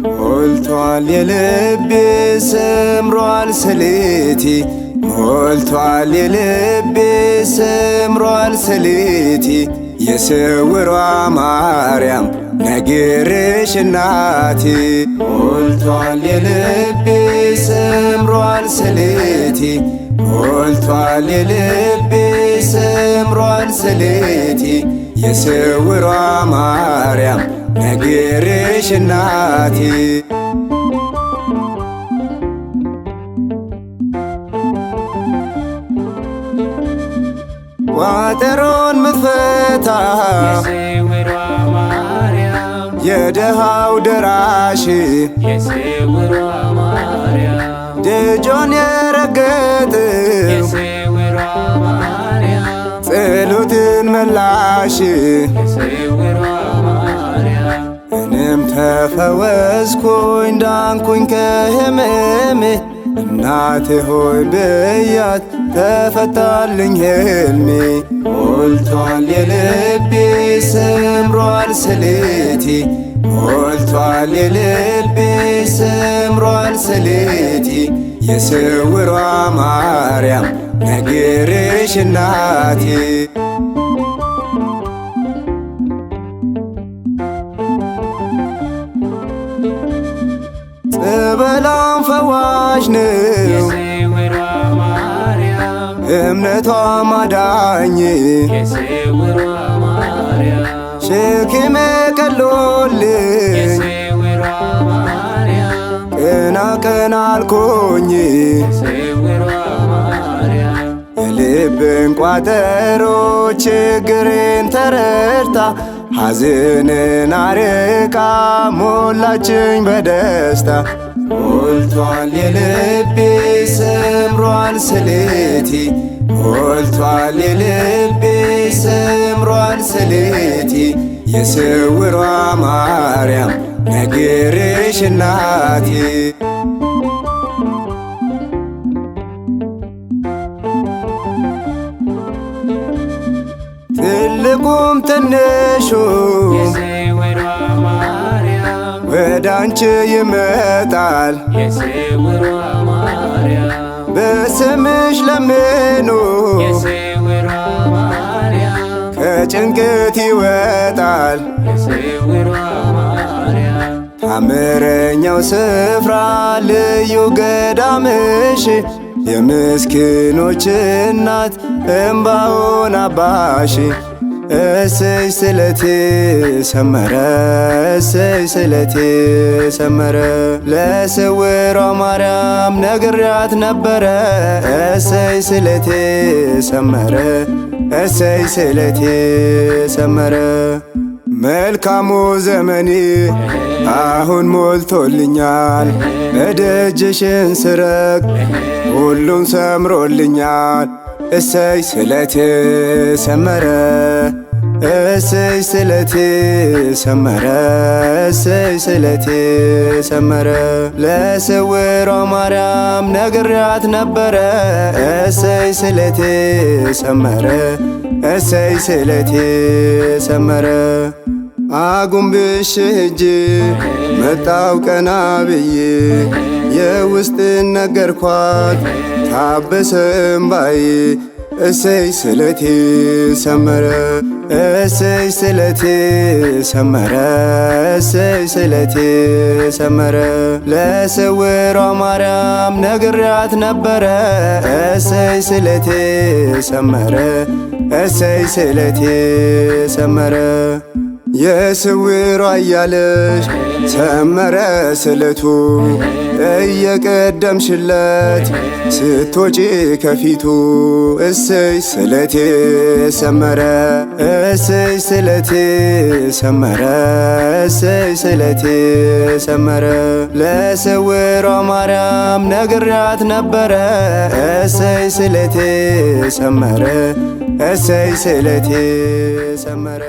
ሞልቷል የልቤ ሰምሯል ሰሌቴ ሞልቷል የልቤ ሰምሯል ሰሌቴ የስውሯ ማርያም ነገርሽ እናቴ ሞልቷል የልቤ ሰምሯል ሰሌቴ ሞልቷል የልቤ ሰምሯል ሰሌቴ የስውሯ ማርያም ነገርሽ እናቴ ቋጠሮን ምትፈታ የስውሯ ማርያም የደሃው ደራሽ የስውሯ ማርያም ደጇን የረገጠው የስውሯ ማርያም ጸሎትን መላሽ የስውሯ ማርያም እኔም ተፈወስኩኝ ዳንኩኝ ከህመሜ እናቴ ሆይ ብያት ተፈታልኝ ሕልሜ ሞልቷል የልቤ ሰምሯል ሰሌቴ ሞልቷል የልቤ ሰምሯል ሰሌቴ የስውሯ ማርያም ነገርሽ እናቴ ጸበሏም ፈዋሽ ነው የስውሯ ማርያም እምነቷ ማዳኝ የስውሯ ማርያም ሸክሜ ቀሎልኝ የስውሯ ማርያም ቀና ቀና አልኩኝ የስውሯ ማርያም የልቤን ቋጠሮ ችግሬን ተረድታ ሐዘንን አርቃ ሞላችኝ በደስታ ሞልቷል የልቤ ሰምሯል ሰሌቴ ሞልቷል የልቤ ሰምሯል ሰሌቴ የስውሯ ማርያም ነገርሽ እናቴ ትልቁም ትንሹም የስውሯ ማርያም ወደ አንቺ ይመጣል የስውሯ ማርያም በስምሽ ለምኑ የስውሯ ማርያም ከጭንቀት ይወጣል የስውሯ ማርያም ታምረኛው ስፍራ ልዩ ገዳምሽ የምስኪኖች እናት እምባውን አባሽ እሰይ ስለቴ ሰመረ እሰይ ስለቴ ሰመረ ለስውሯ ማርያም ነግሬያት ነበረ እሰይ ስለቴ ሰመረ እሰይ ስለቴ ሰመረ መልካሙ ዘመኔ አሁን ሞልቶልኛል እደጅሽን ስረግ ሁሉም ሰምሮልኛል እሰይ ስለቴ ሰመረ እሰይ ስለቴ ሰመረ እሰይ ስለቴ ሰመረ ለስውሯ ማርያም ነግሬያት ነበረ እሰይ ስለቴ ሰመረ እሰይ ስለቴ ሰመረ አጉንብሼ ሄጄ መጣው ቀና ብዬ የውስጥን ነገርኳት ታበሰ እምባዬ እሰይ ስለቴ ሰመረ እሰይ ስለቴ ሰመረ እሰይ ስለቴ ሰመረ ለስውሯ ማርያም ነግሬያት ነበረ እሰይ ስለቴ ሰመረ እሰይ ስለቴ ሰመረ የስውሯ እያለሽ ሰመረ ስለቱ እየቀደምሽለት ስትወጪ ከፊቱ እሰይ ስለቴ ሰመረ እሰይ ስለቴ ሰመረ እሰይ ስለቴ ሰመረ ለስውሯ ማርያም ነግሬያት ነበረ እሰይ ስለቴ ሰመረ እሰይ ስለቴ ሰመረ